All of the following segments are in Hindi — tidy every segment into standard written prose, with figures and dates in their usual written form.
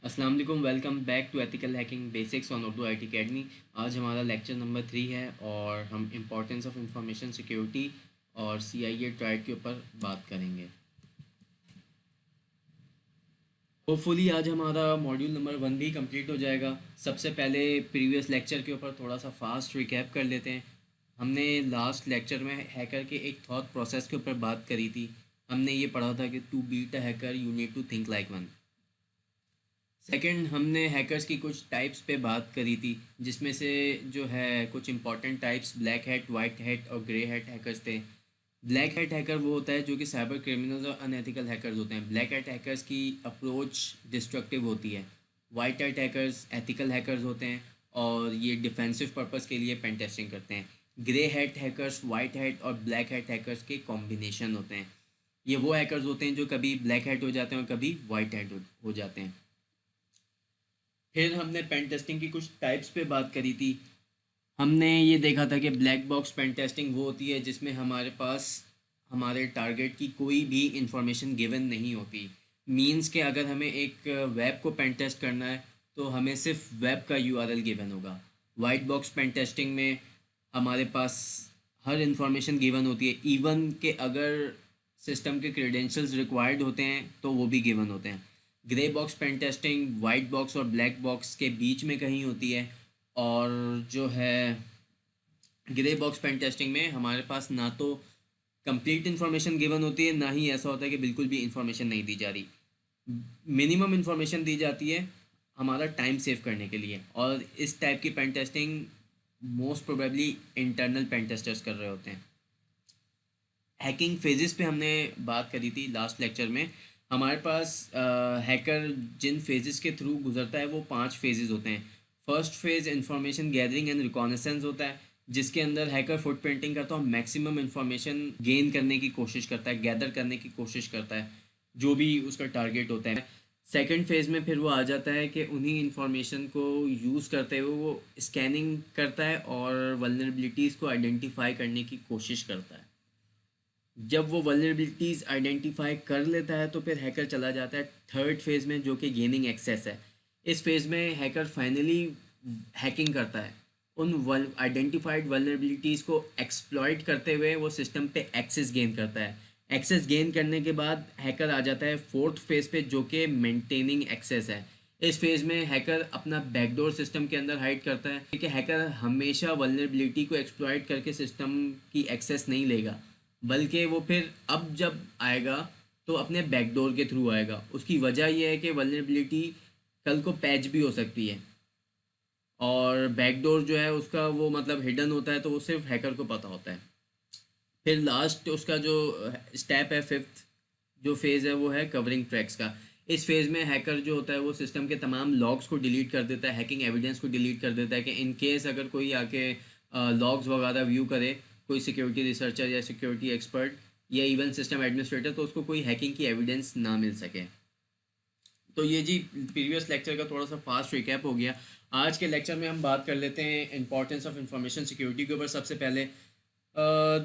अस्सलाम वालेकुम। Welcome back to ethical hacking basics on Urdu I T academy. आज हमारा लेक्चर नंबर 3 है और हम इम्पोर्टेंस ऑफ इंफॉर्मेशन सिक्योरिटी और CIA ट्राइड के ऊपर बात करेंगे। होपफुली आज हमारा मॉड्यूल नंबर 1 भी कंप्लीट हो जाएगा। सबसे पहले प्रीवियस लेक्चर के ऊपर थोड़ा सा फास्ट रिकैप कर लेते हैं। हमने लास्ट लेक्चर में हैकर के एक थॉट प्रोसेस के ऊपर बात करी थी। हमने ये पढ़ा था कि to beat a hacker you need to think like one. Second, हमने हैकर्स की कुछ टाइप्स पे बात करी थी, जिसमें से जो है कुछ important types black hat, white hat और ग्रे हैट हैकर्स थे। ब्लैक हैट हैकर वो होता है जो कि साइबर क्रिमिनल्स और अनएथिकल हैकर्स होते हैं। ब्लैक हैट हैकर्स की अप्रोच डिस्ट्रक्टिव होती है। White hat hackers ethical hackers होते हैं और ये डिफेंसिव पर्पस के लिए पेन टेस्टिंग करते हैं। Grey hat hackers white hat और ब्लैक हैट हैकर्स के कॉम्बिनेशन होते हैं। ये वो हैकर्स होते हैं जो कभी ब्लैक हैट हो जाते हैं और कभी वाइट हैट हो जाते हैं। फिर हमने पेन टेस्टिंग की कुछ टाइप्स पे बात करी थी। हमने ये देखा था कि ब्लैक बॉक्स पेन टेस्टिंग वो होती है जिसमें हमारे पास हमारे टारगेट की कोई भी इंफॉर्मेशन गिवन नहीं होती। मींस के अगर हमें एक वेब को पेन टेस्ट करना है तो हमें सिर्फ वेब का URL गिवन होगा। वाइट बॉक्स पेन टेस्टिंग में हमारे पास हर इंफॉर्मेशन गिवन होती है, इवन के अगर सिस्टम के क्रेडेंशियल्स रिक्वायर्ड होते हैं तो वो भी गिवन होते हैं। Grey box pen testing white box और ब्लैक बॉक्स के बीच में कहीं होती है। और जो है ग्रे बॉक्स पेन टेस्टिंग में हमारे पास ना तो कंप्लीट इन्फॉर्मेशन गिवन होती है, ना ही ऐसा होता है कि बिल्कुल भी इन्फॉर्मेशन नहीं दी जा रही। मिनिमम इन्फॉर्मेशन दी जाती है हमारा टाइम सेव करने के लिए। और इस टाइप की pen testing most probably internal pen testers कर रहे होते हैं। हैकिंग फेजेस पे हमने बात करी थी लास्ट लेक्चर में। हमारे पास हैकर जिन फेजेस के थ्रू गुजरता है वो 5 फेजेस होते हैं। First phase information gathering and reconnaissance होता है, जिसके अंदर हैकर फुटप्रिंटिंग करता है, मैक्सिमम इंफॉर्मेशन गेन करने की कोशिश करता है, गैदर करने की कोशिश करता है जो भी उसका टारगेट होता है। सेकंड फेज़ में फिर वो आ जाता है कि उन्हीं इंफॉर्मेशन को यूज़ करते हुए वो स्कैनिंग करता है और वल्नरेबिलिटीज़ को आइडेंटिफाई करने की कोशिश करता है। जब वो वल्नरेबिलिटीज़ आइडेंटिफाई कर लेता है तो फिर हैकर चला जाता है थर्ड फेज़ में, जो कि गेनिंग एक्सेस है। इस फेज़ में हैकर फाइनली हैकिंग करता है। उन आइडेंटिफाइड वल्नरेबिलिटीज़ को एक्सप्लॉइट करते हुए वो सिस्टम पे एक्सेस गेन करता है। एक्सेस गेन करने के बाद हैकर आ जाता है फोर्थ फेज़ पे, जो कि मेंटेनिंग एक्सेस है। इस फेज़ में हैकर अपना बैकडोर सिस्टम के अंदर हाइड करता है, क्योंकि हैकर हमेशा वल्नरेबिलिटी को एक्सप्लॉइट करके सिस्टम की एक्सेस नहीं लेगा, बल्कि वो फिर अब जब आएगा तो अपने बैकडोर के थ्रू आएगा। उसकी वजह यह है कि वल्नरेबिलिटी कल को पैच भी हो सकती है और बैकडोर जो है उसका वो मतलब हिडन होता है, तो वो सिर्फ हैकर को पता होता है। फिर लास्ट उसका जो स्टेप है, फिफ्थ जो फेज़ है, वो है कवरिंग ट्रैक्स का। इस फेज़ में हैकर जो होता है वो सिस्टम के तमाम लॉग्स को डिलीट कर देता है, हैकिंग एविडेंस को डिलीट कर देता है कि इन केस अगर कोई आके लॉग्स वगैरह व्यू करे, कोई सिक्योरिटी रिसर्चर या सिक्योरिटी एक्सपर्ट या इवन सिस्टम एडमिनिस्ट्रेटर, तो उसको कोई हैकिंग की एविडेंस ना मिल सके। तो ये जी प्रीवियस लेक्चर का थोड़ा सा फास्ट रिकैप हो गया। आज के लेक्चर में हम बात कर लेते हैं इंपॉर्टेंस ऑफ इंफॉर्मेशन सिक्योरिटी के ऊपर। सबसे पहले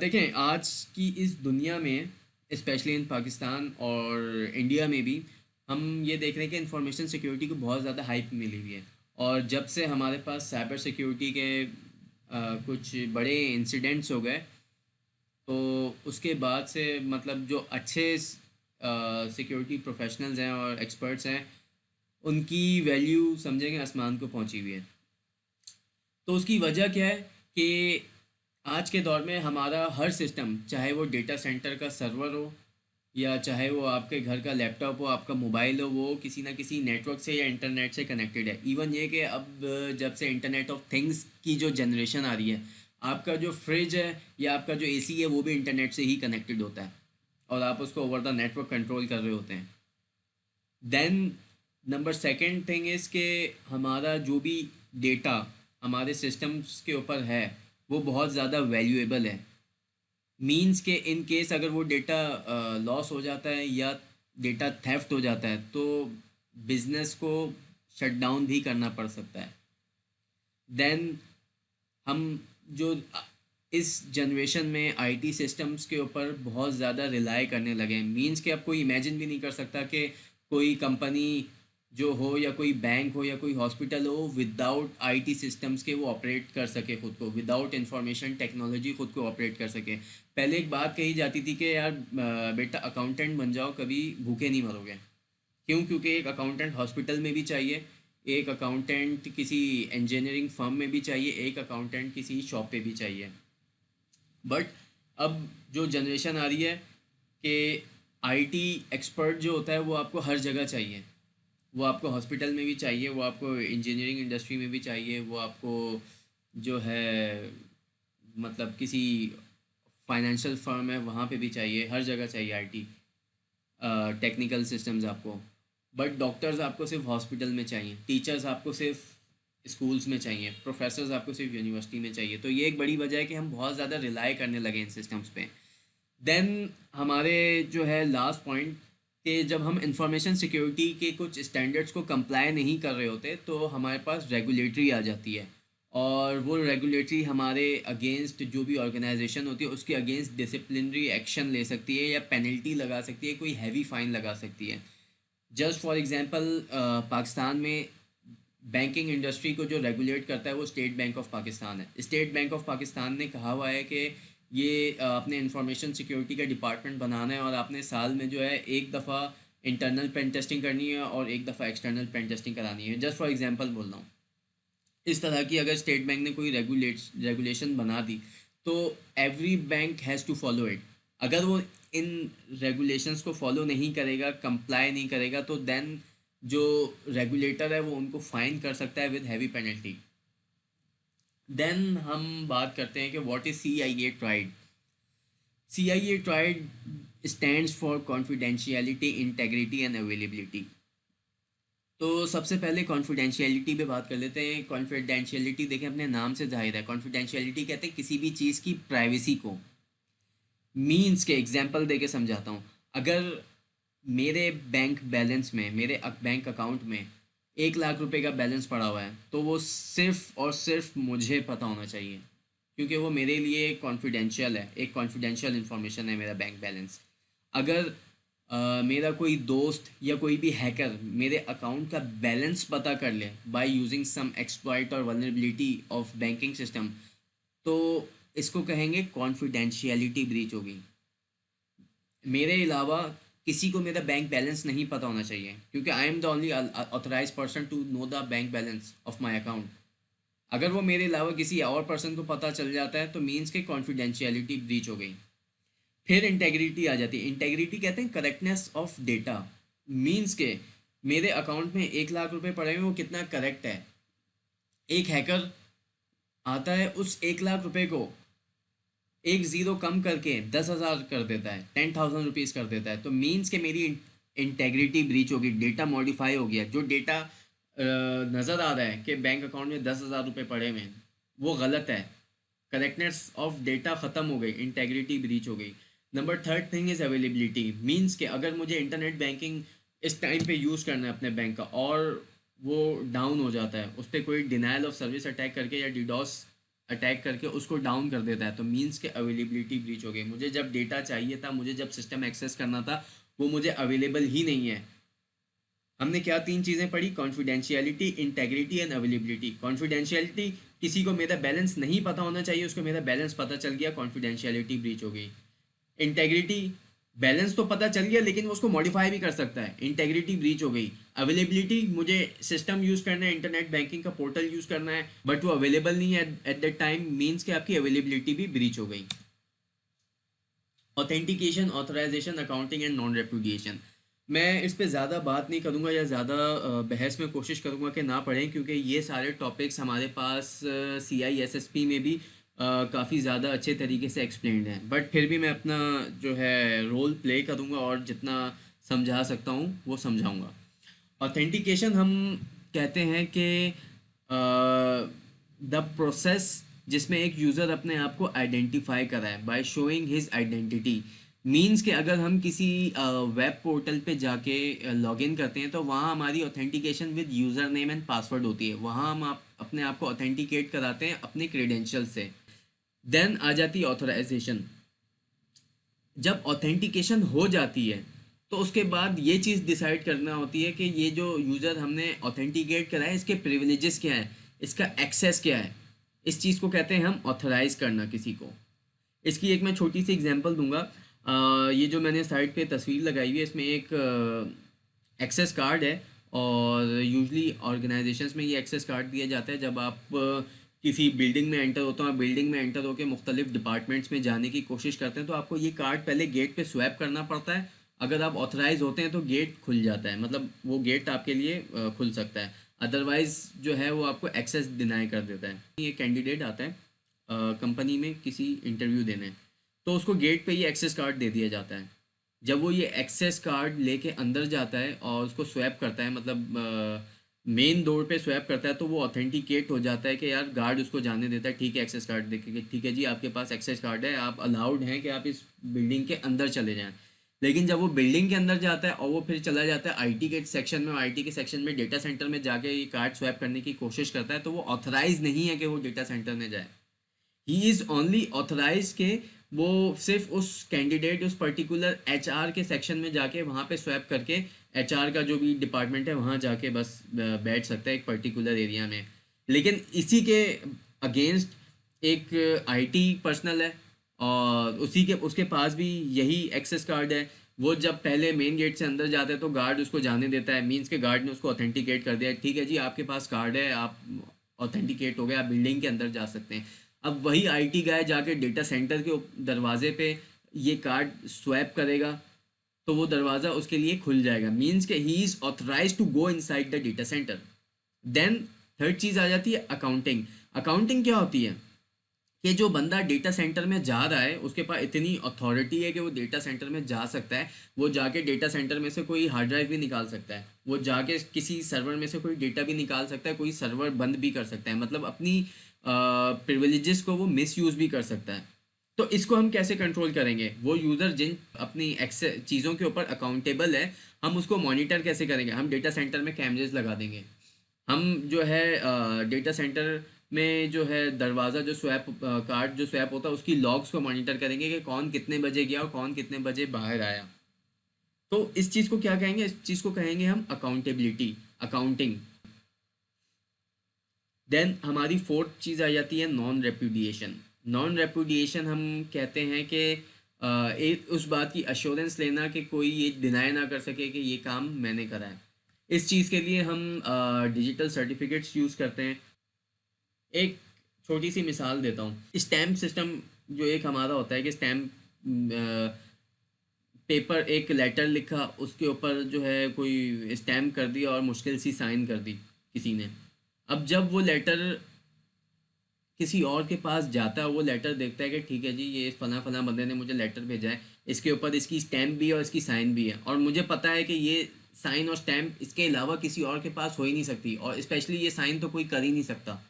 देखें, आज की इस दुनिया में स्पेशली इन पाकिस्तान और इंडिया में भी हम ये देख रहे हैं कि इंफॉर्मेशन सिक्योरिटी को बहुत ज़्यादा हाइप मिली हुई है। और जब से हमारे पास साइबर सिक्योरिटी के कुछ बड़े इंसिडेंट्स हो गए, तो उसके बाद से मतलब जो अच्छे सिक्योरिटी प्रोफेशनल्स हैं और एक्सपर्ट्स हैं, उनकी वैल्यू समझेंगे आसमान को पहुंची हुई है। तो उसकी वजह क्या है कि आज के दौर में हमारा हर सिस्टम, चाहे वो डेटा सेंटर का सर्वर हो या चाहे वो आपके घर का लैपटॉप हो, आपका मोबाइल हो, वो किसी ना किसी नेटवर्क से या इंटरनेट से कनेक्टेड है। इवन ये कि अब जब से इंटरनेट ऑफ थिंग्स की जो जनरेशन आ रही है, आपका जो फ्रिज है या आपका जो AC है वो भी इंटरनेट से ही कनेक्टेड होता है और आप उसको ओवर द नेटवर्क कंट्रोल कर रहे होते हैं। Then number second thing is कि हमारा जो भी डेटा हमारे सिस्टम्स के ऊपर है वो बहुत ज़्यादा वैल्यूएबल है। मींस के इन केस अगर वो डेटा लॉस हो जाता है या डेटा थेफ्ट हो जाता है तो बिजनेस को शट डाउन भी करना पड़ सकता है। देन हम जो इस जनरेशन में IT सिस्टम्स के ऊपर बहुत ज़्यादा रिलाई करने लगे हैं। मींस कि अब कोई इमेजिन भी नहीं कर सकता कि कोई कंपनी जो हो, या कोई बैंक हो या कोई हॉस्पिटल हो, विदाउट आईटी सिस्टम्स के वो ऑपरेट कर सके खुद को, विदाउट इंफॉर्मेशन टेक्नोलॉजी खुद को ऑपरेट कर सके। पहले एक बात कही जाती थी कि यार बेटा अकाउंटेंट बन जाओ, कभी भूखे नहीं मरोगे। क्यों? क्योंकि एक अकाउंटेंट हॉस्पिटल में भी चाहिए, एक अकाउंटेंट किसी इंजीनियरिंग फर्म में भी चाहिए, एक अकाउंटेंट किसी शॉप पे भी चाहिए। बट अब जो जनरेशन आ रही है कि आईटी एक्सपर्ट जो होता है वो आपको हर जगह चाहिए। वो आपको हॉस्पिटल में भी चाहिए, वो आपको इंजीनियरिंग इंडस्ट्री में भी चाहिए, वो आपको जो है मतलब किसी फाइनेंशियल फर्म है वहाँ पे भी चाहिए, हर जगह चाहिए आईटी टेक्निकल सिस्टम्स आपको। बट डॉक्टर्स आपको सिर्फ हॉस्पिटल में चाहिए, टीचर्स आपको सिर्फ स्कूल्स में चाहिए, प्रोफेसर्स आपको सिर्फ यूनिवर्सिटी में चाहिए। तो ये एक बड़ी वजह है कि हम बहुत ज़्यादा रिलाई करने लगे इन सिस्टम्स पे। देन हमारे जो है लास्ट पॉइंट, कि जब हम इंफॉर्मेशन सिक्योरिटी के कुछ स्टैंडर्ड्स को कंप्लाई नहीं कर रहे होते तो हमारे पास रेगुलेटरी आ जाती है, और वो रेगुलेटरी हमारे अगेंस्ट जो भी ऑर्गेनाइजेशन होती है उसके अगेंस्ट डिसिप्लिनरी एक्शन ले सकती है, या पेनल्टी लगा सकती है, कोई हैवी फाइन लगा सकती है। जस्ट फॉर एग्जांपल, पाकिस्तान में बैंकिंग इंडस्ट्री को जो रेगुलेट करता है वो स्टेट बैंक ऑफ पाकिस्तान है। स्टेट बैंक ऑफ पाकिस्तान ने कहा हुआ है कि ये अपने इंफॉर्मेशन सिक्योरिटी का डिपार्टमेंट बनाना है, और आपने साल में जो है एक दफ़ा इंटरनल पेन टेस्टिंग करनी है और एक दफ़ा एक्सटर्नल पेन टेस्टिंग करानी है। जस्ट फॉर एग्जांपल बोल रहा हूँ। इस तरह की अगर स्टेट बैंक ने कोई रेगुलेशन बना दी तो every bank has to follow it. अगर वो इन रेगुलेशंस को फॉलो नहीं करेगा, कंप्लाई नहीं करेगा, तो देन जो रेगुलेटर है वो उनको फाइन कर सकता है विद हैवी पेनल्टी। देन हम बात करते हैं कि what is CIA tried. CIA tried stands for confidentiality, integrity and availability. तो सबसे पहले कॉन्फिडेंशियलिटी पे बात कर लेते हैं। कॉन्फिडेंशियलिटी देखें अपने नाम से जाहिर है, कॉन्फिडेंशियलिटी कहते हैं किसी भी चीज़ की प्राइवेसी को। मीन्स के एग्जांपल दे के समझाता हूँ। अगर मेरे बैंक बैलेंस में, मेरे बैंक अकाउंट में 1 लाख रुपए का बैलेंस पड़ा हुआ है, तो वो सिर्फ और सिर्फ मुझे पता होना चाहिए, क्योंकि वो मेरे लिए कॉन्फिडेंशियल है, एक कॉन्फिडेंशियल इंफॉर्मेशन है मेरा बैंक बैलेंस। अगर मेरा कोई दोस्त या कोई भी हैकर मेरे अकाउंट का बैलेंस पता कर ले बाय यूजिंग सम एक्सप्लॉइट और वल्नरेबिलिटी ऑफ बैंकिंग सिस्टम, तो इसको कहेंगे कॉन्फिडेंशियलिटी ब्रीच होगी। मेरे अलावा किसी को मेरा बैंक बैलेंस नहीं पता होना चाहिए, क्योंकि I am the only authorise person to know the bank balance of my account. अगर वो मेरे अलावा किसी और पर्सन को पता चल जाता है तो मीन्स के कॉन्फिडेंशियलिटी ब्रीच हो गई। फिर इंटेग्रिटी आ जाती है। इंटेग्रिटी कहते हैं करेक्टनेस ऑफ डेटा। मीन्स के मेरे अकाउंट में 1 लाख रुपए पड़े हुए, वो कितना करेक्ट है। एक हैकर आता है, उस 1 लाख रुपए को एक ज़ीरो कम करके 10,000 कर देता है, 10,000 रुपीज़ कर देता है, तो मीन्स के मेरी इंटेग्रिटी ब्रीच होगी, डेटा मॉडिफाई हो गया। जो डेटा नज़र आ रहा है कि बैंक अकाउंट में 10,000 रुपये पड़े हुए हैं, वो गलत है। करेक्टनेस ऑफ डेटा ख़त्म हो गई, इंटेग्रिटी ब्रीच हो गई। Number third thing is availability. Means के अगर मुझे इंटरनेट बैंकिंग इस टाइम पे यूज़ करना है अपने बैंक का, और वो डाउन हो जाता है, उस पर कोई डिनाइल ऑफ सर्विस अटैक करके या डिडॉस अटैक करके उसको डाउन कर देता है, तो मीन्स के अवेलेबिलिटी ब्रीच हो गई। मुझे जब डेटा चाहिए था, मुझे जब सिस्टम एक्सेस करना था, वो मुझे अवेलेबल ही नहीं है। हमने क्या 3 चीज़ें पढ़ी? Confidentiality, integrity and availability. Confidentiality, किसी को मेरा बैलेंस नहीं पता होना चाहिए, उसको मेरा बैलेंस पता चल गया, कॉन्फिडेंशियलिटी ब्रीच हो गई। इंटेग्रिटी, बैलेंस तो पता चल गया लेकिन वो उसको मॉडिफाई भी कर सकता है, इंटेग्रिटी ब्रीच हो गई। अवेलेबिलिटी, मुझे सिस्टम यूज़ करना है, इंटरनेट बैंकिंग का पोर्टल यूज़ करना है, बट वो अवेलेबल नहीं है एट दैट टाइम, मीन्स कि आपकी अवेलेबिलिटी भी ब्रीच हो गई। Authentication, authorization, accounting and non repudiation. मैं इस पे ज़्यादा बात नहीं करूँगा या ज़्यादा बहस में कोशिश करूँगा कि ना पढ़ें, क्योंकि ये सारे टॉपिक्स हमारे पास CISSP में भी काफ़ी ज़्यादा अच्छे तरीके से एक्सप्लेन्ड हैं। बट फिर भी मैं अपना जो है रोल प्ले करूँगा और जितना समझा सकता हूँ वो समझाऊँगा। ऑथेंटिकेशन हम कहते हैं कि द प्रोसेस जिसमें एक यूज़र अपने आप को आइडेंटिफाई कराए by showing his identity. Means कि अगर हम किसी वेब पोर्टल पे जाके लॉगिन करते हैं तो वहाँ हमारी authentication with user name and password होती है। वहाँ हम अपने आप को ऑथेंटिकेट कराते हैं अपने क्रेडेंशियल से। देन आ जाती है ऑथराइजेशन। जब ऑथेंटिकेशन हो जाती है तो उसके बाद ये चीज़ डिसाइड करना होती है कि ये जो यूज़र हमने ऑथेंटिकेट करा है इसके प्रिविलेजेस क्या है, इसका एक्सेस क्या है। इस चीज़ को कहते हैं हम ऑथराइज़ करना किसी को। इसकी एक मैं छोटी सी एग्जांपल दूंगा। ये जो मैंने साइट पे तस्वीर लगाई हुई है इसमें एक एक्सेस कार्ड है, और यूजली ऑर्गेनाइजेशंस में ये एक्सेस कार्ड दिया जाता है जब आप किसी बिल्डिंग में एंटर होते हैं, और बिल्डिंग में एंटर होकर मुख्तलिफ डिपार्टमेंट्स में जाने की कोशिश करते हैं, तो आपको ये कार्ड पहले गेट पे स्वैप करना पड़ता है। अगर आप ऑथराइज होते हैं तो गेट खुल जाता है, मतलब वो गेट आपके लिए खुल सकता है। अदरवाइज जो है वो आपको एक्सेस डिनाई कर देता है। ये कैंडिडेट आता है कंपनी में किसी इंटरव्यू देने, तो उसको गेट पे ही एक्सेस कार्ड दे दिया जाता है। जब वो ये एक्सेस कार्ड लेके अंदर जाता है और उसको स्वैप करता है, मतलब मेन डोर पे स्वैप करता है, तो वो ऑथेंटिकेट हो जाता है कि यार गार्ड उसको जाने देता है, ठीक है एक्सेस कार्ड देखे कि ठीक है जी आपके पास एक्सेस कार्ड है, आप अलाउड हैं कि आप इस बिल्डिंग के अंदर चले जाएं। लेकिन जब वो बिल्डिंग के अंदर जाता है और वो फिर चला जाता है आईटी के सेक्शन में, आईटी के सेक्शन में डेटा सेंटर में जाके ये कार्ड स्वैप करने की कोशिश करता है, तो वो ऑथराइज नहीं है कि वो डेटा सेंटर में जाए। ही इज़ ओनली ऑथराइज के वो सिर्फ उस कैंडिडेट उस पर्टिकुलर एचआर के सेक्शन में जाके वहाँ पे स्वैप करके एचआर का जो भी डिपार्टमेंट है वहाँ जाके बस बैठ सकता है एक पर्टिकुलर एरिया में। लेकिन इसी के अगेंस्ट एक आईटी पर्सनल है और उसी के उसके पास भी यही एक्सेस कार्ड है। वो जब पहले मेन गेट से अंदर जाता है तो गार्ड उसको जाने देता है, मीन्स के गार्ड ने उसको ऑथेंटिकेट कर दिया, ठीक है जी आपके पास कार्ड है, आप ऑथेंटिकेट हो गए, आप बिल्डिंग के अंदर जा सकते हैं। अब वही आईटी गाय जाके डेटा सेंटर के दरवाजे पे ये कार्ड स्वैप करेगा, तो वो दरवाज़ा उसके लिए खुल जाएगा, मीन्स के he is authorize to go inside the data center. Then third चीज़ आ जाती है अकाउंटिंग। अकाउंटिंग क्या होती है कि जो बंदा डेटा सेंटर में जा रहा है उसके पास इतनी अथॉरिटी है कि वो डेटा सेंटर में जा सकता है, वो जाके डेटा सेंटर में से कोई हार्ड ड्राइव भी निकाल सकता है, वो जाके किसी सर्वर में से कोई डेटा भी निकाल सकता है, कोई सर्वर बंद भी कर सकता है, मतलब अपनी प्रिविलेजेस को वो मिस यूज़ भी कर सकता है। तो इसको हम कैसे कंट्रोल करेंगे, वो यूज़र जिन अपनी एक्सेस चीज़ों के ऊपर अकाउंटेबल है, हम उसको मॉनिटर कैसे करेंगे, हम डेटा सेंटर में कैमरेज लगा देंगे। हम जो है डेटा सेंटर में जो है दरवाज़ा जो स्वैप कार्ड जो स्वैप होता है उसकी लॉग्स को मॉनिटर करेंगे कि कौन कितने बजे गया और कौन कितने बजे बाहर आया। तो इस चीज़ को क्या कहेंगे, इस चीज़ को कहेंगे हम अकाउंटेबिलिटी, अकाउंटिंग। देन हमारी फोर्थ चीज़ आ जाती है नॉन रेपुडिएशन। नॉन रेपुडिएशन हम कहते हैं कि एक उस बात की अश्योरेंस लेना कि कोई ये डिनाई ना कर सके कि ये काम मैंने करा है। इस चीज़ के लिए हम डिजिटल सर्टिफिकेट्स यूज़ करते हैं। एक छोटी सी मिसाल देता हूँ, स्टैम्प सिस्टम जो एक हमारा होता है कि स्टैम्प पेपर, एक लेटर लिखा उसके ऊपर जो है कोई स्टैम्प कर दिया और मुश्किल सी साइन कर दी किसी ने। अब जब वो लेटर किसी और के पास जाता है, वो लेटर देखता है कि ठीक है जी ये फला फला बंदे ने मुझे लेटर भेजा है, इसके ऊपर इसकी स्टैम्प भी है और इसकी साइन भी है, और मुझे पता है कि ये साइन और स्टैम्प इसके अलावा किसी और के पास हो ही नहीं सकती, और स्पेशली ये साइन तो कोई कर ही नहीं सकता।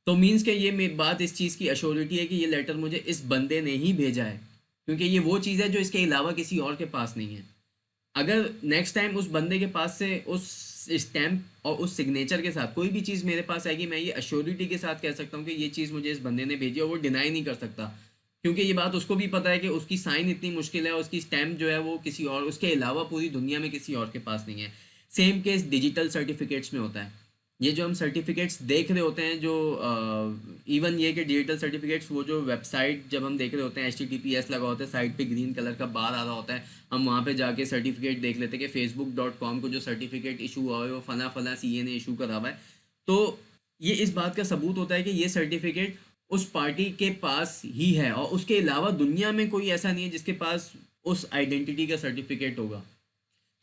तो मीन्स के ये मेरी बात इस चीज़ की अश्योरिटी है कि ये लेटर मुझे इस बंदे ने ही भेजा है, क्योंकि ये वो चीज़ है जो इसके अलावा किसी और के पास नहीं है। अगर नेक्स्ट टाइम उस बंदे के पास से उस स्टैम्प और उस सिग्नेचर के साथ कोई भी चीज़ मेरे पास आएगी, मैं ये अश्योरिटी के साथ कह सकता हूँ कि ये चीज़ मुझे इस बंदे ने भेजी, और वो डिनाई नहीं कर सकता, क्योंकि ये बात उसको भी पता है कि उसकी साइन इतनी मुश्किल है, उसकी स्टैम्प जो है वो किसी और, उसके अलावा पूरी दुनिया में किसी और के पास नहीं है। सेम केस डिजिटल सर्टिफिकेट्स में होता है। ये जो हम सर्टिफिकेट्स देख रहे होते हैं, जो इवन ये कि डिजिटल सर्टिफिकेट्स, वो जो वेबसाइट जब हम देख रहे होते हैं HTTPS लगा होता है, साइड पे ग्रीन कलर का बार आ रहा होता है, हम वहाँ पे जाके सर्टिफिकेट देख लेते हैं कि facebook.com को जो सर्टिफिकेट इशू हुआ है वो फला फला CA ने इशू करा हुआ है। तो ये इस बात का सबूत होता है कि ये सर्टिफिकेट उस पार्टी के पास ही है, और उसके अलावा दुनिया में कोई ऐसा नहीं है जिसके पास उस आइडेंटिटी का सर्टिफिकेट होगा।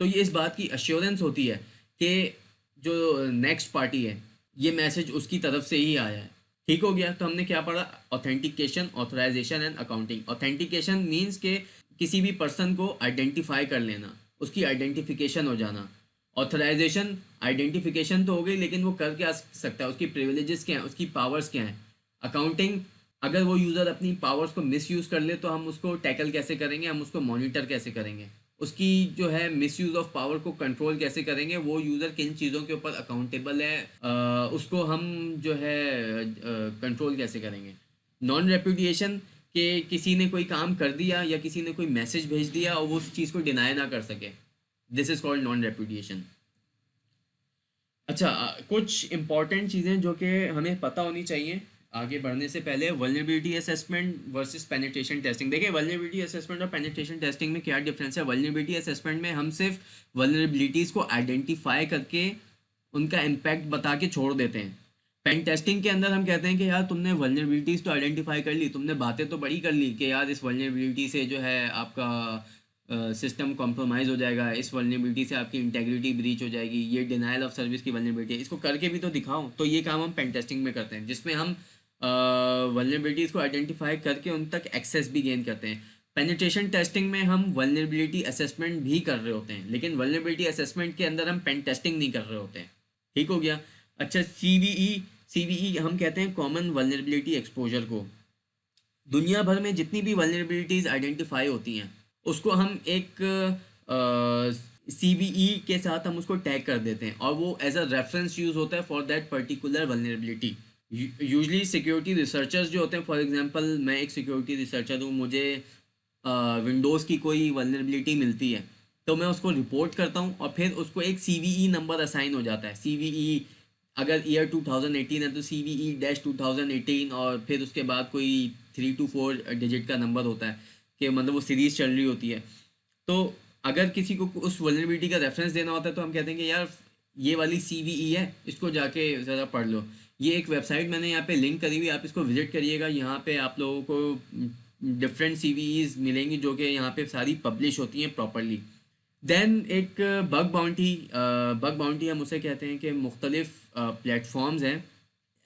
तो ये इस बात की अश्योरेंस होती है कि जो नेक्स्ट पार्टी है ये मैसेज उसकी तरफ से ही आया है। ठीक हो गया, तो हमने क्या पढ़ा, authentication, authorisation and accounting. Authentication means के किसी भी पर्सन को आइडेंटिफाई कर लेना, उसकी आइडेंटिफिकेशन हो जाना। ऑथराइजेशन, आइडेंटिफिकेशन तो हो गई, लेकिन वो कर क्या सकता है, उसकी प्रिविलेजेस क्या हैं, उसकी पावर्स क्या हैं। अकाउंटिंग, अगर वो यूज़र अपनी पावर्स को मिस यूज़ कर ले तो हम उसको टैकल कैसे करेंगे, हम उसको मॉनिटर कैसे करेंगे, उसकी जो है मिस यूज़ ऑफ पावर को कंट्रोल कैसे करेंगे, वो यूज़र किन चीज़ों के ऊपर अकाउंटेबल है, उसको हम जो है कंट्रोल कैसे करेंगे। नॉन रेपुडिएशन के किसी ने कोई काम कर दिया या किसी ने कोई मैसेज भेज दिया और वो उस चीज़ को डिनाई ना कर सके, this is called non repudiation. अच्छा, कुछ इंपॉर्टेंट चीज़ें जो कि हमें पता होनी चाहिए आगे बढ़ने से पहले। Vulnerability assessment versus penetration testing. देखिए, वल्नरेबिलिटी असेसमेंट और पेनिट्रेशन टेस्टिंग में क्या डिफरेंस है। वल्नरेबिलिटी असेसमेंट में हम सिर्फ वल्नरेबिलिटीज़ को आइडेंटिफाई करके उनका इम्पैक्ट बता के छोड़ देते हैं। पेन टेस्टिंग के अंदर हम कहते हैं कि यार तुमने वल्नरेबिलिटीज़ तो आइडेंटिफाई कर ली, तुमने बातें तो बड़ी कर ली कि यार इस वल्नरेबिलिटी से जो है आपका सिस्टम कॉम्प्रोमाइज़ हो जाएगा, इस वल्नरेबिलिटी से आपकी इंटेग्रिटी ब्रीच हो जाएगी, ये डिनाइल ऑफ सर्विस की वल्नरेबिलिटी है, इसको करके भी तो दिखाओ। तो ये काम हम पेन टेस्टिंग में करते हैं, जिसमें हम वल्नरेबिलिटीज़ को आइडेंटिफाई करके उन तक एक्सेस भी गेन करते हैं। पेनिट्रेशन टेस्टिंग में हम वल्नरेबिलिटी असेसमेंट भी कर रहे होते हैं, लेकिन वल्नरेबिलिटी असेसमेंट के अंदर हम पेन टेस्टिंग नहीं कर रहे होते हैं। ठीक हो गया। अच्छा, सीवीई हम कहते हैं कॉमन वल्नरेबिलिटी एक्सपोजर को। दुनिया भर में जितनी भी वल्नरेबिलिटीज़ आइडेंटिफाई होती हैं उसको हम एक सीवीई के साथ हम उसको टैग कर देते हैं, और वो एज अ रेफरेंस यूज़ होता है for that particular vulnerability. Usually security researchers जो होते हैं, फॉर एग्जांपल मैं एक सिक्योरिटी रिसर्चर हूँ, मुझे विंडोज़ की कोई वल्नरेबिलिटी मिलती है तो मैं उसको रिपोर्ट करता हूँ, और फिर उसको एक सीवीई नंबर असाइन हो जाता है। सीवीई अगर ईयर 2018 है तो सीवीई डैश 2018, और फिर उसके बाद कोई 3 to 4 डिजिट का नंबर होता है कि मतलब वो सीरीज चल रही होती है। तो अगर किसी को उस वल्नरेबिलिटी का रेफरेंस देना होता है तो हम कहते हैं कि यार ये वाली सीवीई है, इसको जाके ज़रा पढ़ लो। ये एक वेबसाइट मैंने यहाँ पे लिंक करी हुई, आप इसको विजिट करिएगा। यहाँ पे आप लोगों को डिफरेंट सीवीईज मिलेंगी जो कि यहाँ पे सारी पब्लिश होती हैं प्रॉपरली। देन एक बग बाउंटी हम उसे कहते हैं कि मुख्तलिफ प्लेटफॉर्म्स हैं।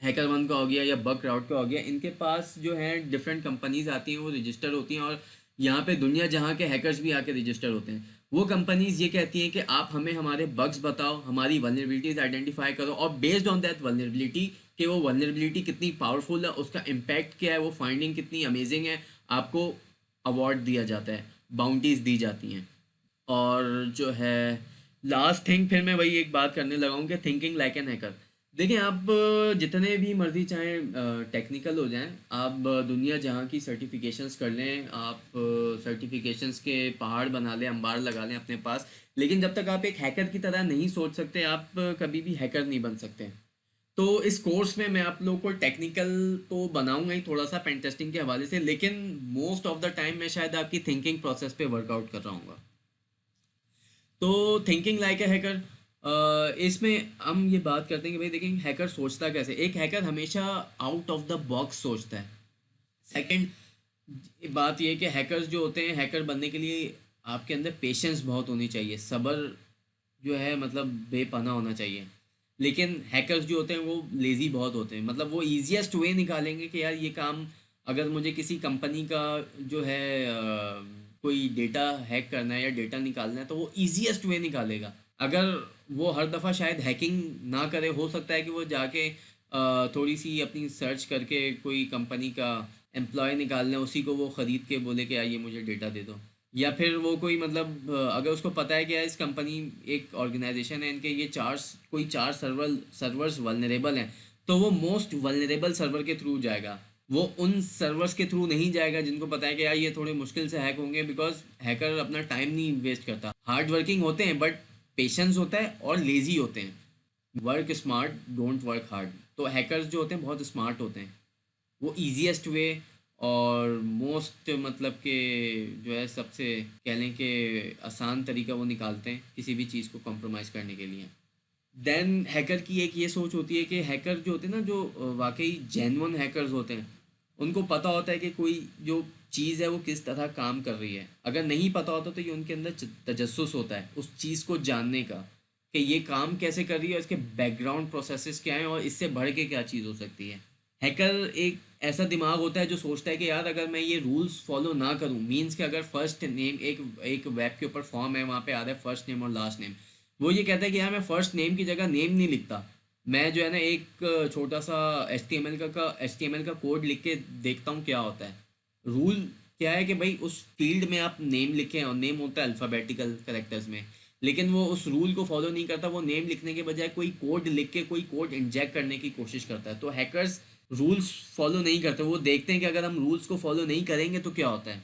हैकर वन का हो गया या बग क्राउड का हो गया, इनके पास जो है डिफरेंट कंपनीज आती हैं, वो रजिस्टर होती हैं, और यहाँ पे दुनिया जहाँ के हैकर्स भी आके रजिस्टर होते हैं। वो कंपनीज ये कहती हैं कि आप हमें हमारे बग्स बताओ, हमारी वल्नरेबिलिटीज आइडेंटिफाई करो, और बेस्ड ऑन दैट वल्नरेबिलिटी कि वो वल्नरेबिलिटी कितनी पावरफुल है, उसका इम्पैक्ट क्या है, वो फाइंडिंग कितनी अमेजिंग है, आपको अवार्ड दिया जाता है, बाउंटीज दी जाती हैं। और जो है लास्ट थिंग, फिर मैं वही एक बात करने लगा हूँ कि थिंकिंग लाइक एन हैकर। देखिए, आप जितने भी मर्जी चाहें टेक्निकल हो जाएं, आप दुनिया जहाँ की सर्टिफिकेशंस कर लें, आप सर्टिफिकेशंस के पहाड़ बना लें, अंबार लगा लें अपने पास, लेकिन जब तक आप एक हैकर की तरह नहीं सोच सकते, आप कभी भी हैकर नहीं बन सकते। तो इस कोर्स में मैं आप लोगों को टेक्निकल तो बनाऊंगा ही थोड़ा सा पेन टेस्टिंग के हवाले से, लेकिन मोस्ट ऑफ द टाइम मैं शायद आपकी थिंकिंग प्रोसेस पे वर्कआउट कर रहा हूँ। तो थिंकिंग लाइक ए हैकर, इसमें हम ये बात करते हैं कि भाई देखिए हैकर सोचता कैसे। एक हैकर हमेशा आउट ऑफ द बॉक्स सोचता है। सेकंड बात ये है कि हैकर्स जो होते हैं, हैकर बनने के लिए आपके अंदर पेशेंस बहुत होनी चाहिए, सब्र जो है मतलब बेपनाह होना चाहिए। लेकिन हैकर्स जो होते हैं वो लेज़ी बहुत होते हैं, मतलब वो ईजिएस्ट वे निकालेंगे कि यार ये काम, अगर मुझे किसी कंपनी का जो है कोई डेटा हैक करना है या डेटा निकालना है तो वो ईजिएस्ट वे निकालेगा। अगर वो हर दफ़ा शायद हैकिंग ना करे, हो सकता है कि वो जाके थोड़ी सी अपनी सर्च करके कोई कंपनी का एम्प्लॉय निकाल लें, उसी को वो ख़रीद के बोले कि यार ये मुझे डेटा दे दो। या फिर वो कोई मतलब अगर उसको पता है कि यार इस कंपनी एक ऑर्गेनाइजेशन है, इनके ये चार सर्वर्स वल्नरेबल हैं, तो वो मोस्ट वल्नरेबल सर्वर के थ्रू जाएगा। वो उन सर्वर्स के थ्रू नहीं जाएगा जिनको पता है कि यार ये थोड़े मुश्किल से हैक होंगे, बिकॉज हैकर अपना टाइम नहीं वेस्ट करता। हार्ड वर्किंग होते हैं बट पेशेंस होता है, और लेज़ी होते हैं। Work smart, don't work hard. तो हैकर्स जो होते हैं बहुत स्मार्ट होते हैं, वो ईजीएस्ट वे और मोस्ट मतलब के जो है सबसे कह लें कि आसान तरीका वो निकालते हैं किसी भी चीज़ को कॉम्प्रोमाइज़ करने के लिए। देन हैकर की एक ये सोच होती है कि हैकर जो होते हैं ना, जो वाकई जेन्युइन हैकर्स होते हैं, उनको पता होता है कि कोई जो चीज़ है वो किस तरह काम कर रही है। अगर नहीं पता होता तो ये उनके अंदर तजस्सुस होता है उस चीज़ को जानने का कि ये काम कैसे कर रही है, इसके बैकग्राउंड प्रोसेसेस क्या हैं, और इससे बढ़ के क्या चीज़ हो सकती है। हैकर एक ऐसा दिमाग होता है जो सोचता है कि यार अगर मैं ये रूल्स फॉलो ना करूं, मींस कि अगर फर्स्ट नेम एक एक वेब के ऊपर फॉर्म है, वहाँ पे आ रहा है फर्स्ट नेम और लास्ट नेम, वो ये कहता है कि यार मैं फर्स्ट नेम की जगह नेम नहीं लिखता, मैं जो है ना एक छोटा सा एच टी एम एल का कोड लिख के देखता हूँ क्या होता है। रूल क्या है कि भाई उस फील्ड में आप नेम लिखें, और नेम होता है अल्फ़ाबेटिकल करेक्टर्स में, लेकिन वो उस रूल को फॉलो नहीं करता, वो नेम लिखने के बजाय कोई कोड लिख के कोई कोड इंजेक्ट करने की कोशिश करता है। तो हैकर्स रूल्स फॉलो नहीं करते, वो देखते हैं कि अगर हम रूल्स को फॉलो नहीं करेंगे तो क्या होता है।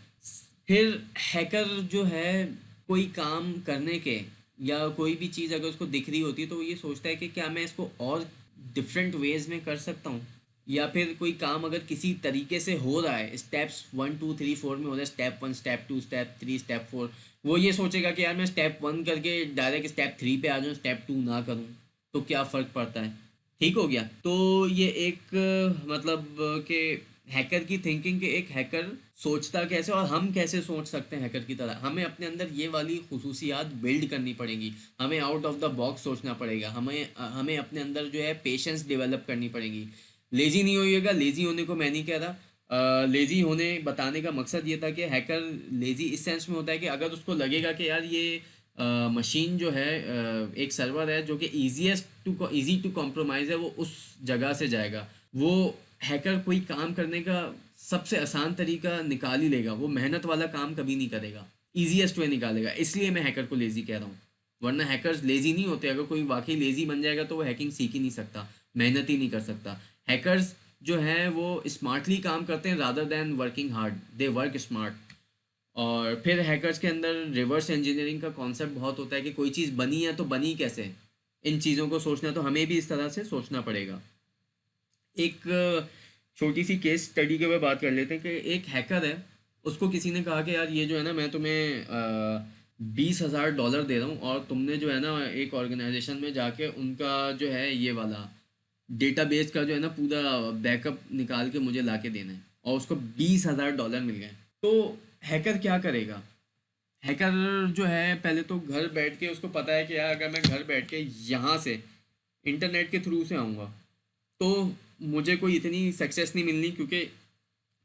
फिर हैकर जो है कोई काम करने के या कोई भी चीज़ अगर उसको दिख रही होती है तो वो ये सोचता है कि क्या मैं इसको और डिफरेंट वेज में कर सकता हूँ, या फिर कोई काम अगर किसी तरीके से हो रहा है, स्टेप्स 1 2 3 4 में हो रहा है, स्टेप 1 स्टेप 2 स्टेप 3 स्टेप 4, वो ये सोचेगा कि यार मैं स्टेप 1 करके डायरेक्ट स्टेप 3 पे आ जाऊँ, स्टेप 2 ना करूँ, तो क्या फ़र्क पड़ता है। ठीक हो गया। तो ये एक मतलब कि हैकर की थिंकिंग, के एक हैकर सोचता कैसे और हम कैसे सोच सकते हैं हैकर की तरह, हमें अपने अंदर ये वाली खुसूसियात बिल्ड करनी पड़ेंगी। हमें आउट ऑफ द बॉक्स सोचना पड़ेगा, हमें अपने अंदर जो है पेशेंस डेवलप करनी पड़ेगी। लेजी नहीं होइएगा, लेजी होने को मैं नहीं कह रहा। लेजी होने बताने का मकसद ये था कि हैकर लेजी इस सेंस में होता है कि अगर उसको लगेगा कि यार ये मशीन जो है, एक सर्वर है जो कि इजी टू कॉम्प्रोमाइज़ है, वो उस जगह से जाएगा। वो हैकर कोई काम करने का सबसे आसान तरीका निकाल ही लेगा, वो मेहनत वाला काम कभी नहीं करेगा, ईजीएस्ट वे निकालेगा। इसलिए मैं हैकर को लेज़ी कह रहा हूँ, वरना हैकर्स लेज़ी नहीं होते। अगर कोई वाकई लेज़ी बन जाएगा तो वो हैकिंग सीख ही नहीं सकता, मेहनत ही नहीं कर सकता। हैकर्स जो हैं वो स्मार्टली काम करते हैं rather than working hard, they work smart. और फिर हैकर्स के अंदर रिवर्स इंजीनियरिंग का कॉन्सेप्ट बहुत होता है कि कोई चीज़ बनी है तो बनी कैसे, इन चीज़ों को सोचना, तो हमें भी इस तरह से सोचना पड़ेगा। एक छोटी सी केस स्टडी के ऊपर बात कर लेते हैं कि एक हैकर है, उसको किसी ने कहा कि यार ये जो है ना, मैं तुम्हें $20,000 दे रहा हूँ और तुमने जो है ना एक ऑर्गेनाइजेशन में जाके उनका जो है ये वाला डेटाबेस का जो है ना पूरा बैकअप निकाल के मुझे ला के देना है, और उसको $20,000 मिल गए। तो हैकर क्या करेगा। हैकर जो है पहले तो घर बैठ के उसको पता है कि यार अगर मैं घर बैठ के यहाँ से इंटरनेट के थ्रू से आऊँगा तो मुझे कोई इतनी सक्सेस नहीं मिलनी, क्योंकि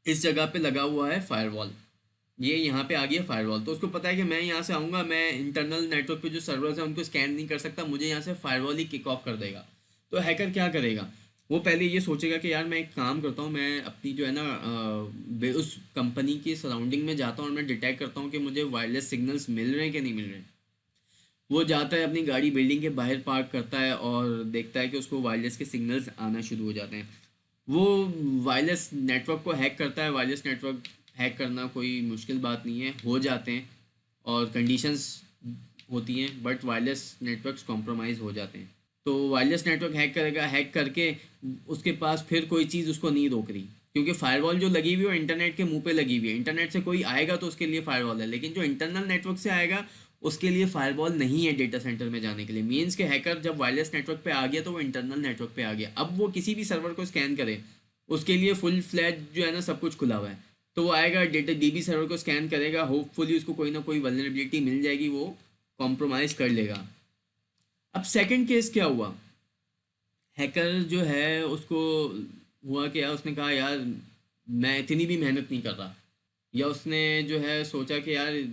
इस जगह पे लगा हुआ है फायरवॉल, ये यहाँ पे आ गया फायरवॉल। तो उसको पता है कि मैं यहाँ से आऊँगा, मैं इंटरनल नेटवर्क पे जो सर्वर्स हैं उनको स्कैन नहीं कर सकता, मुझे यहाँ से फायरवॉल ही किक ऑफ कर देगा। तो हैकर क्या करेगा, वो पहले ये सोचेगा कि यार मैं एक काम करता हूँ, मैं अपनी जो है ना उस कंपनी की सराउंडिंग में जाता हूँ और मैं डिटेक्ट करता हूँ कि मुझे वायरलेस सिग्नल्स मिल रहे हैं कि नहीं मिल रहे हैं। वो जाता है अपनी गाड़ी बिल्डिंग के बाहर पार्क करता है और देखता है कि उसको वायरलेस के सिग्नल्स आना शुरू हो जाते हैं। वो वायरलेस नेटवर्क को हैक करता है। वायरलेस नेटवर्क हैक करना कोई मुश्किल बात नहीं है, हो जाते हैं और कंडीशंस होती हैं, बट वायरलेस नेटवर्क्स कॉम्प्रोमाइज़ हो जाते हैं। तो वायरलेस नेटवर्क हैक करेगा, हैक करके उसके पास फिर कोई चीज़ उसको नहीं रोक रही, क्योंकि फायरवॉल जो लगी हुई है वो इंटरनेट के मुंह पे लगी हुई है। इंटरनेट से कोई आएगा तो उसके लिए फायरवॉल है, लेकिन जो इंटरनल नेटवर्क से आएगा उसके लिए फायरवॉल नहीं है डेटा सेंटर में जाने के लिए। मीन्स के हैकर जब वायरलेस नेटवर्क पे आ गया तो वो इंटरनल नेटवर्क पे आ गया। अब वो किसी भी सर्वर को स्कैन करे, उसके लिए फुल फ्लैज जो है ना सब कुछ खुला हुआ है। तो वो आएगा डेटा डीबी सर्वर को स्कैन करेगा, होपफुली उसको कोई ना कोई वल्नरेबिलिटी मिल जाएगी, वो कॉम्प्रोमाइज़ कर लेगा। अब सेकंड केस क्या हुआ, हैकर जो है उसको हुआ कि यार उसने कहा यार मैं इतनी भी मेहनत नहीं कर रहा, या उसने जो है सोचा कि यार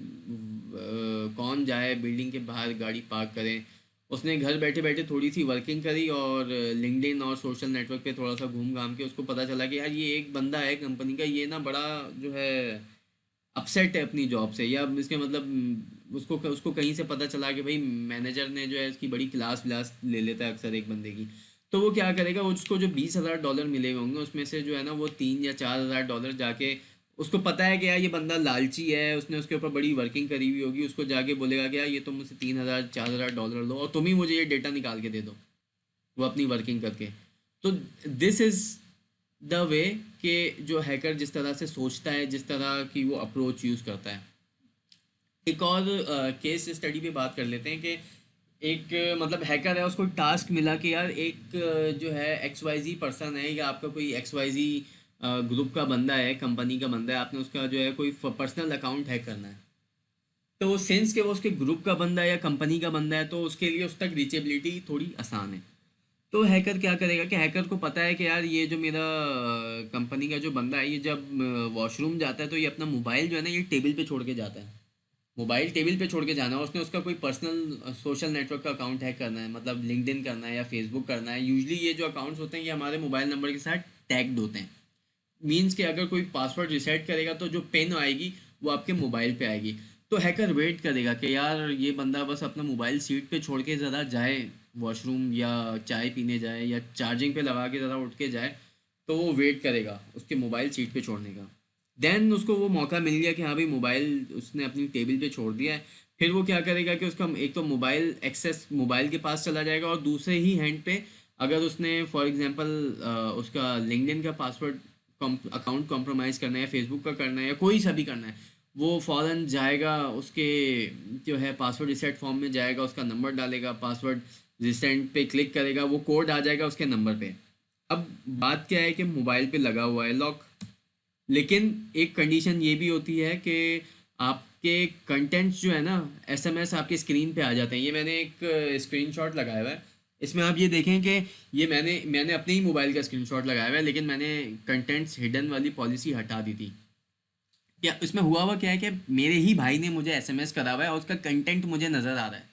कौन जाए बिल्डिंग के बाहर गाड़ी पार्क करें। उसने घर बैठे बैठे थोड़ी सी वर्किंग करी और लिंक्डइन और सोशल नेटवर्क पे थोड़ा सा घूम घाम के उसको पता चला कि यार ये एक बंदा है कंपनी का, ये ना बड़ा जो है अपसेट है अपनी जॉब से, या इसके मतलब उसको उसको कहीं से पता चला कि भाई मैनेजर ने जो है इसकी बड़ी क्लास व्लास ले लेता है अक्सर एक बंदे की। तो वो क्या करेगा, उसको जो $20,000 मिले हुए होंगे उसमें से जो है ना वो 3 या 4 हज़ार डॉलर जाके, उसको पता है कि यार ये बंदा लालची है, उसने उसके ऊपर बड़ी वर्किंग करी हुई होगी, उसको जाके बोलेगा कि यार ये तुम मुझसे 3 हज़ार 4 हज़ार डॉलर लो और तुम ही मुझे ये डेटा निकाल के दे दो, वो अपनी वर्किंग करके। तो दिस इज़ द वे कि जो हैकर जिस तरह से सोचता है, जिस तरह की वो अप्रोच यूज़ करता है। एक और केस स्टडी पे बात कर लेते हैं कि एक मतलब हैकर है, उसको टास्क मिला कि यार एक जो है एक्स वाई जी पर्सन है, या आपका कोई एक्स वाई जी ग्रुप का बंदा है, कंपनी का बंदा है, आपने उसका जो है कोई पर्सनल अकाउंट हैक करना है। तो सिंस के वो उसके ग्रुप का बंदा है या कंपनी का बंदा है तो उसके लिए उस तक रीचेबिलिटी थोड़ी आसान है। तो हैकर क्या करेगा कि हैकर को पता है कि यार ये जो मेरा कंपनी का जो बंदा है, ये जब वॉशरूम जाता है तो ये अपना मोबाइल जो है ना ये टेबल पे छोड़ के जाता है। मोबाइल टेबल पे छोड़ के जाना है, उसने उसका कोई पर्सनल सोशल नेटवर्क का अकाउंट हैक करना है, मतलब लिंक्डइन करना है या फेसबुक करना है। यूजली ये जो अकाउंट्स होते हैं ये हमारे मोबाइल नंबर के साथ टैग्ड होते हैं। मीन्स कि अगर कोई पासवर्ड रिसेट करेगा तो जो पिन आएगी वो आपके मोबाइल पे आएगी। तो हैकर वेट करेगा कि यार ये बंदा बस अपना मोबाइल सीट पे छोड़ के ज़रा जाए वॉशरूम, या चाय पीने जाए, या चार्जिंग पे लगा के ज़रा उठ के जाए। तो वो वेट करेगा उसके मोबाइल सीट पे छोड़ने का। देन उसको वो मौका मिल गया कि हाँ भाई मोबाइल उसने अपनी टेबल पे छोड़ दिया है। फिर वो क्या करेगा कि उसका एक तो मोबाइल एक्सेस मोबाइल के पास चला जाएगा, और दूसरे ही हैंड पे अगर उसने फॉर एग्जांपल उसका लिंक्डइन का पासवर्ड अकाउंट कॉम्प्रोमाइज़ करना है, फेसबुक का करना है, या कोई सा भी करना है, वो फ़ौरन जाएगा उसके जो है पासवर्ड रिसेट फॉर्म में जाएगा, उसका नंबर डालेगा, पासवर्ड रिसेंट पे क्लिक करेगा, वो कोड आ जाएगा उसके नंबर पे। अब बात क्या है कि मोबाइल पे लगा हुआ है लॉक, लेकिन एक कंडीशन ये भी होती है कि आपके कंटेंट्स जो है ना, एसएमएस आपके स्क्रीन पे आ जाते हैं। ये मैंने एक स्क्रीनशॉट लगाया हुआ है, इसमें आप ये देखें कि ये मैंने अपने ही मोबाइल का स्क्रीनशॉट लगाया हुआ है, लेकिन मैंने कंटेंट्स हिडन वाली पॉलिसी हटा दी थी। क्या इसमें हुआ क्या है कि मेरे ही भाई ने मुझे एसएमएस करा हुआ है और उसका कंटेंट मुझे नज़र आ रहा है।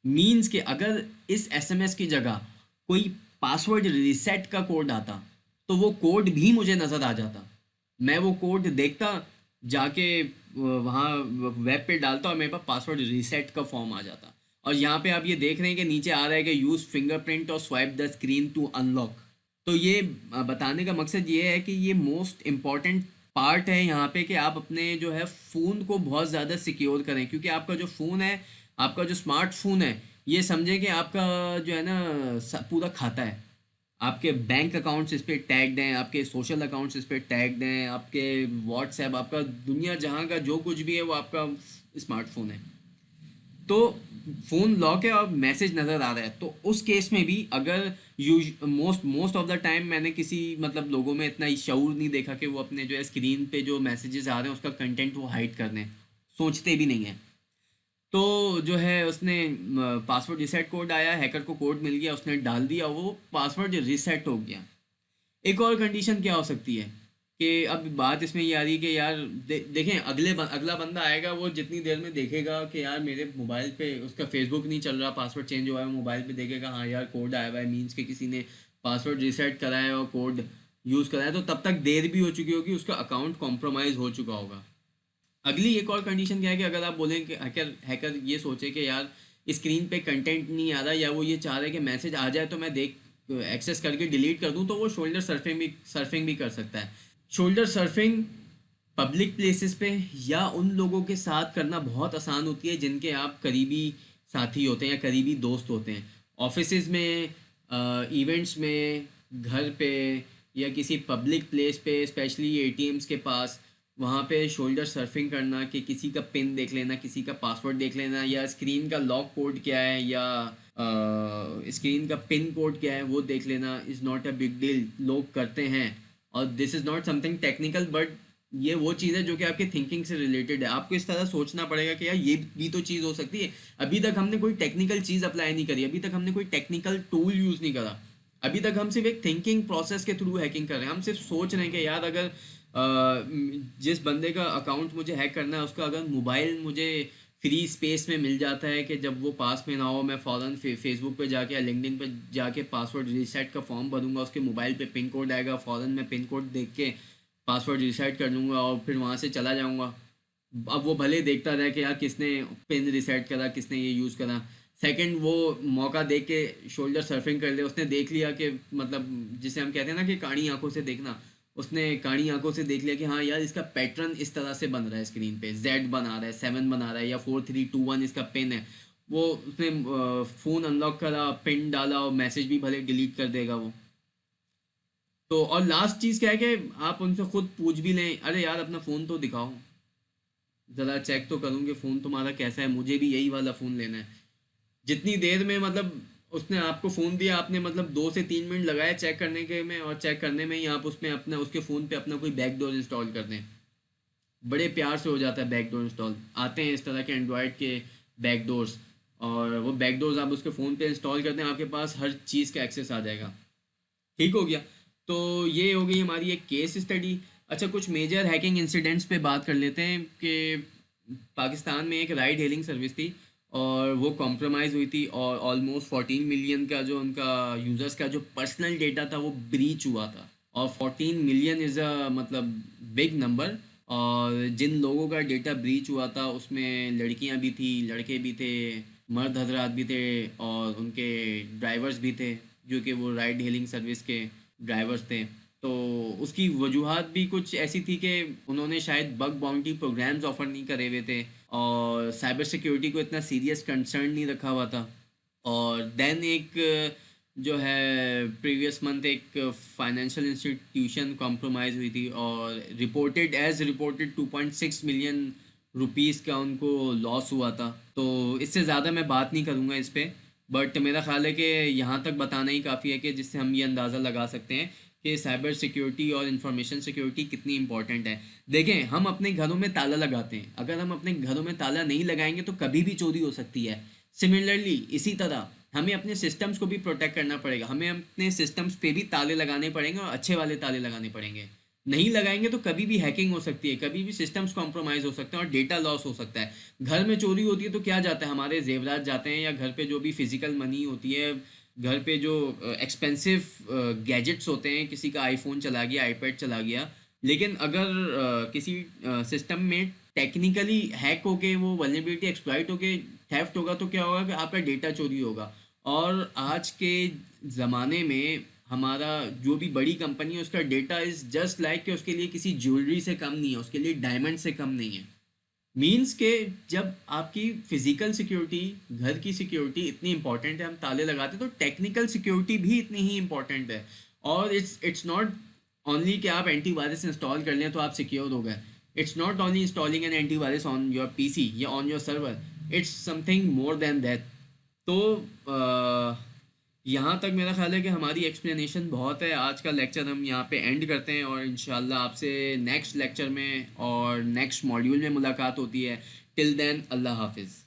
मीन्स के अगर इस एसएमएस की जगह कोई पासवर्ड रिसेट का कोड आता, तो वो कोड भी मुझे नज़र आ जाता। मैं वो कोड देखता, जाके वहाँ वेब पे डालता और मेरे पास पासवर्ड रिसेट का फॉर्म आ जाता। और यहाँ पे आप ये देख रहे हैं कि नीचे आ रहा है कि यूज़ फिंगरप्रिंट और swipe the screen to unlock. तो ये बताने का मकसद ये है कि ये मोस्ट इम्पॉर्टेंट पार्ट है यहाँ पे कि आप अपने जो है फ़ोन को बहुत ज़्यादा सिक्योर करें, क्योंकि आपका जो फ़ोन है, आपका जो स्मार्टफोन है, ये समझें कि आपका जो है ना पूरा खाता है। आपके बैंक अकाउंट्स इस पे टैग्ड हैं, आपके सोशल अकाउंट्स इस पे टैग्ड हैं, आपके व्हाट्सएप, आपका दुनिया जहाँ का जो कुछ भी है वो आपका स्मार्टफोन है। तो फ़ोन लॉक है और मैसेज नज़र आ रहा है, तो उस केस में भी अगर use most most of the time मैंने किसी मतलब लोगों में इतना शऊर नहीं देखा कि वो अपने जो है स्क्रीन पे जो मैसेजेस आ रहे हैं उसका कंटेंट वो हाइड कर दें, सोचते भी नहीं है। तो जो है उसने पासवर्ड रिसेट कोड आया, हैकर को कोड मिल गया, उसने डाल दिया, वो पासवर्ड रिसेट हो गया। एक और कंडीशन क्या हो सकती है कि अब बात इसमें ये आ रही है कि यार देखें अगला बंदा आएगा, वो जितनी देर में देखेगा कि यार मेरे मोबाइल पे उसका फेसबुक नहीं चल रहा, पासवर्ड चेंज हुआ है, मोबाइल पे देखेगा हाँ यार कोड आया हुआ है, मीन्स के किसी ने पासवर्ड रिसेट करा है और कोड यूज़ करा है, तो तब तक देर भी हो चुकी होगी, उसका अकाउंट कॉम्प्रोमाइज़ हो चुका होगा। अगली एक और कंडीशन क्या है कि अगर आप बोलें कि हैकर हैकर ये सोचे कि यार स्क्रीन पे कंटेंट नहीं आ रहा, या वो ये चाह रहा है कि मैसेज आ जाए तो मैं देख एक्सेस करके डिलीट कर दूं, तो वो शोल्डर सर्फिंग भी कर सकता है। शोल्डर सर्फिंग पब्लिक प्लेसेस पे या उन लोगों के साथ करना बहुत आसान होती है जिनके आप करीबी साथी होते हैं या करीबी दोस्त होते हैं। ऑफिसेज में, इवेंट्स में, घर पे, या किसी पब्लिक प्लेस पे, स्पेशली एटीएम्स के पास, वहाँ पे शोल्डर सर्फिंग करना कि किसी का पिन देख लेना, किसी का पासवर्ड देख लेना, या स्क्रीन का लॉक कोड क्या है, या स्क्रीन का पिन कोड क्या है वो देख लेना, is not a big deal, लोग करते हैं। और this is not something technical, but ये वो चीज़ है जो कि आपके थिंकिंग से रिलेटेड है। आपको इस तरह सोचना पड़ेगा कि यार ये भी तो चीज़ हो सकती है। अभी तक हमने कोई टेक्निकल चीज़ अप्लाई नहीं करी, अभी तक हमने कोई टेक्निकल टूल यूज़ नहीं करा, अभी तक हम सिर्फ एक थिंकिंग प्रोसेस के थ्रू हैकिंग कर रहे हैं। हम सिर्फ सोच रहे हैं कि यार अगर जिस बंदे का अकाउंट मुझे हैक करना है उसका अगर मोबाइल मुझे फ्री स्पेस में मिल जाता है कि जब वो पास में ना हो, मैं फ़ौरन फेसबुक पे जाके या लिंक्डइन पे जाके पासवर्ड रीसेट का फॉर्म भरूंगा, उसके मोबाइल पे पिन कोड आएगा, फ़ौरन मैं पिन कोड देख के पासवर्ड रीसेट कर लूँगा और फिर वहाँ से चला जाऊँगा। अब वो भले देखता रहे कि यार किसने पिन रीसेट करा, किसने ये यूज़ करा। सेकंड वो मौका देख के शोल्डर सर्फिंग कर ले, उसने देख लिया कि मतलब जिसे हम कहते हैं ना कि काड़ी आंखों से देखना, उसने काड़ी आंखों से देख लिया कि हाँ यार इसका पैटर्न इस तरह से बन रहा है, स्क्रीन पे जेड बना रहा है, 7 बना रहा है, या 4321 इसका पिन है। वो उसने फ़ोन अनलॉक करा, पिन डाला और मैसेज भी भले डिलीट कर देगा वो। तो और लास्ट चीज़ क्या है कि आप उनसे खुद पूछ भी लें, अरे यार अपना फ़ोन तो दिखाओ, ज़रा चेक तो करूँ कि फ़ोन तुम्हारा कैसा है, मुझे भी यही वाला फ़ोन लेना है। जितनी देर में मतलब उसने आपको फ़ोन दिया, आपने मतलब 2 से 3 मिनट लगाए चेक करने के में, और चेक करने में ही आप उसमें अपना उसके फ़ोन पे अपना कोई बैकडोर इंस्टॉल कर दें। बड़े प्यार से हो जाता है बैकडोर इंस्टॉल, आते हैं इस तरह के एंड्रॉयड के बैकडोर्स, और वो बैकडोर्स आप उसके फ़ोन पे इंस्टॉल कर दें, आपके पास हर चीज़ का एक्सेस आ जाएगा। ठीक हो गया। तो ये हो गई हमारी एक केस स्टडी। अच्छा, कुछ मेजर हैकिंग इंसिडेंट्स पे बात कर लेते हैं कि पाकिस्तान में एक राइड हेलिंग सर्विस थी और वो कॉम्प्रोमाइज़ हुई थी, और ऑलमोस्ट 14 मिलियन का जो उनका यूज़र्स का जो पर्सनल डेटा था वो ब्रीच हुआ था। और 14 मिलियन इज़ अ मतलब बिग नंबर। और जिन लोगों का डेटा ब्रीच हुआ था उसमें लड़कियां भी थी, लड़के भी थे, मर्द हजरात भी थे, और उनके ड्राइवर्स भी थे, जो कि वो राइड हेलिंग सर्विस के ड्राइवर्स थे। तो उसकी वजूहात भी कुछ ऐसी थी कि उन्होंने शायद बग बाउंटी प्रोग्राम्स ऑफर नहीं करे हुए थे और साइबर सिक्योरिटी को इतना सीरियस कंसर्न नहीं रखा हुआ था। और देन एक जो है प्रीवियस मंथ एक फाइनेंशियल इंस्टीट्यूशन कॉम्प्रोमाइज़ हुई थी और रिपोर्टेड 2.6 मिलियन रुपीस का उनको लॉस हुआ था। तो इससे ज़्यादा मैं बात नहीं करूँगा इस पे, बट मेरा ख्याल है कि यहाँ तक बताना ही काफ़ी है कि जिससे हम ये अंदाज़ा लगा सकते हैं कि साइबर सिक्योरिटी और इंफॉर्मेशन सिक्योरिटी कितनी इंपॉर्टेंट है। देखें, हम अपने घरों में ताला लगाते हैं, अगर हम अपने घरों में ताला नहीं लगाएंगे तो कभी भी चोरी हो सकती है। सिमिलरली इसी तरह हमें अपने सिस्टम्स को भी प्रोटेक्ट करना पड़ेगा, हमें अपने सिस्टम्स पे भी ताले लगाने पड़ेंगे और अच्छे वाले ताले लगाने पड़ेंगे। नहीं लगाएंगे तो कभी भी हैकिंग हो सकती है, कभी भी सिस्टम्स कॉम्प्रोमाइज़ हो सकते हैं और डेटा लॉस हो सकता है। घर में चोरी होती है तो क्या जाता है, हमारे जेवरात जाते हैं या घर पे जो भी फिजिकल मनी होती है, घर पे जो एक्सपेंसिव गैजेट्स होते हैं, किसी का आईफोन चला गया, आईपैड चला गया। लेकिन अगर किसी सिस्टम में टेक्निकली हैक होके वो वल्नरेबिलिटी एक्सप्लॉइट होके थेफ्ट होगा तो क्या होगा कि आपका डेटा चोरी होगा। और आज के ज़माने में हमारा जो भी बड़ी कंपनी है उसका डेटा इज़ जस्ट लाइक कि उसके लिए किसी ज्वेलरी से कम नहीं है, उसके लिए डायमंड से कम नहीं है। मीन्स के जब आपकी फिजिकल सिक्योरिटी, घर की सिक्योरिटी इतनी इंपॉर्टेंट है, हम ताले लगाते हैं, तो टेक्निकल सिक्योरिटी भी इतनी ही इंपॉर्टेंट है। और इट्स नॉट ओनली कि आप एंटीवायरस इंस्टॉल कर लें तो आप सिक्योर हो गए। It's not only installing an antivirus on your PC या on your server, it's something more than that. तो यहाँ तक मेरा ख्याल है कि हमारी एक्सप्लेनेशन बहुत है। आज का लेक्चर हम यहाँ पे एंड करते हैं और इंशाल्लाह आपसे नेक्स्ट लेक्चर में और नेक्स्ट मॉड्यूल में मुलाकात होती है। टिल देन, अल्लाह हाफिज़।